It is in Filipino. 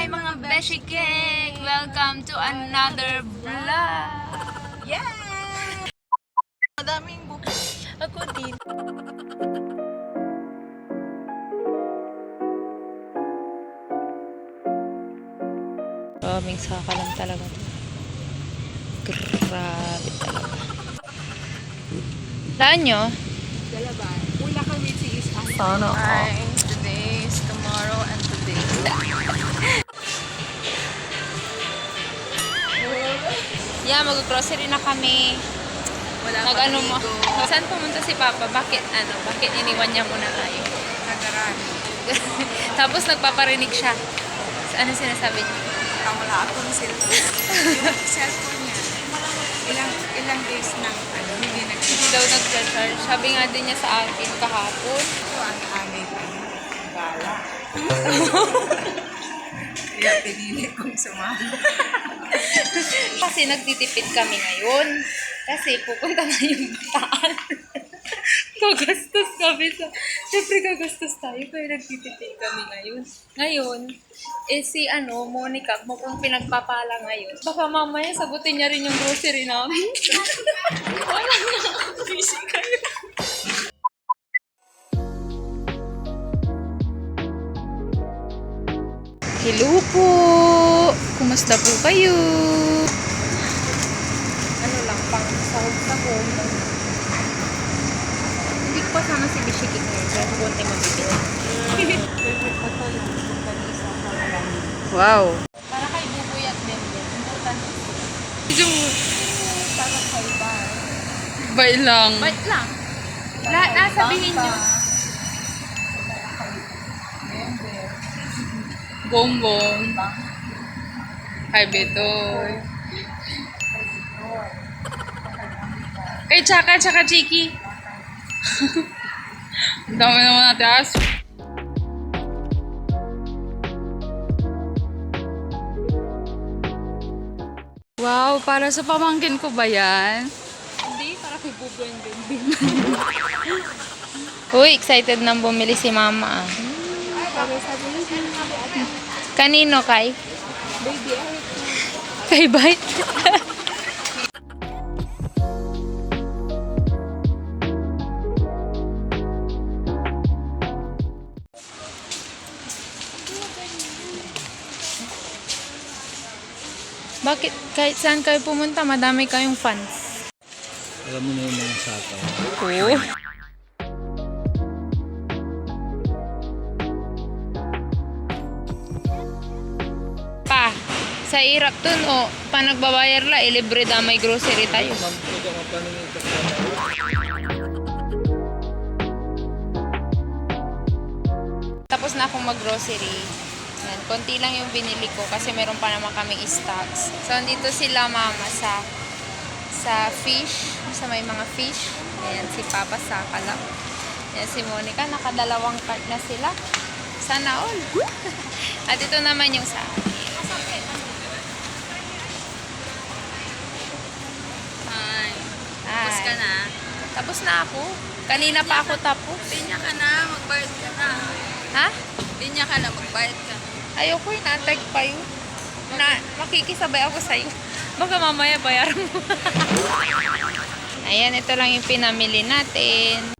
Hi mga Beshi Gang! Welcome to another vlog! Yeah! Madaming buko. Ako din. Maraming saka lang talaga to. Grabe talaga. Saan nyo? Dalaban. Wala kami is Sana Hi, today is tomorrow and today. Yeah, mag-grocery na kami. Wala pa Nag-ano mo? ligo. Saan pumunta si Papa? Bakit iniwan niya muna tayo? Nagarami. Tapos nagpaparinig siya. Ano sinasabi niya? Wala akong cellphone. Yung cellphone niya, ilang days nang hindi Hindi daw nag-charge. Sabi nga din niya sa akin kahapon. Ito ang aming bala. Kaya pinili kong sumama. Kasi nagtitipid kami ngayon. Kasi pupunta na yung bataan. Gagastos kami sa... Siyempre gagastos tayo kaya nagtitipid kami ngayon. Ngayon, si Monica, mukhang pinagpapala ngayon. Baka mamaya sagutin niya rin yung grocery namin. Wala nga. Busy kayo. Hello po! Kumusta po kayo? Ano lang, pang sahog-sahog. Hindi ko pa sana si Bishikik ngayon. Kaya konti mabibili. Wow! Para kay Buboy at Bemben. Important. Para kay bar. Bay lang. Bait lang. Sabihin nyo. Bongbong. Hi, Betoy. Kay Chaka, tsaka Chiki. Ang dami naman natin aso. Wow, para sa pamangkin ko ba yan? Hindi, para kay Bubo and Bemben. Uy, excited nang bumili si Mama. Kanino kay? Baby, Kay Bite? Bakit kahit saan kayo pumunta, madami kayong fans? Alam mo na yung mga sakaw. Oo. Pa, sa irap dun, pa nagbabayar la, libre da may grocery tayo. Huwag ka mapaningin ka sa Tapos na akong mag-grocery. Yan, konti lang yung binili ko kasi meron pa naman kaming stocks. So, andito sila mama sa fish, sa may mga fish. Ayan, si Papa sa kalap. Ayan, si Monica, nakadalawang cart na sila. Sana all. At ito naman yung sa akin. Hi. Hi. Tapos ka na? Tapos na ako. Kanina pa ako tapos. Linya ka na, magbayad ka na. Ha? Linya ka na, magbayad ka. Ayoko yung natag pa yun. Makikisabay ako sa'yo. Baka mamaya bayaran mo. Ayan, ito lang yung pinamili natin.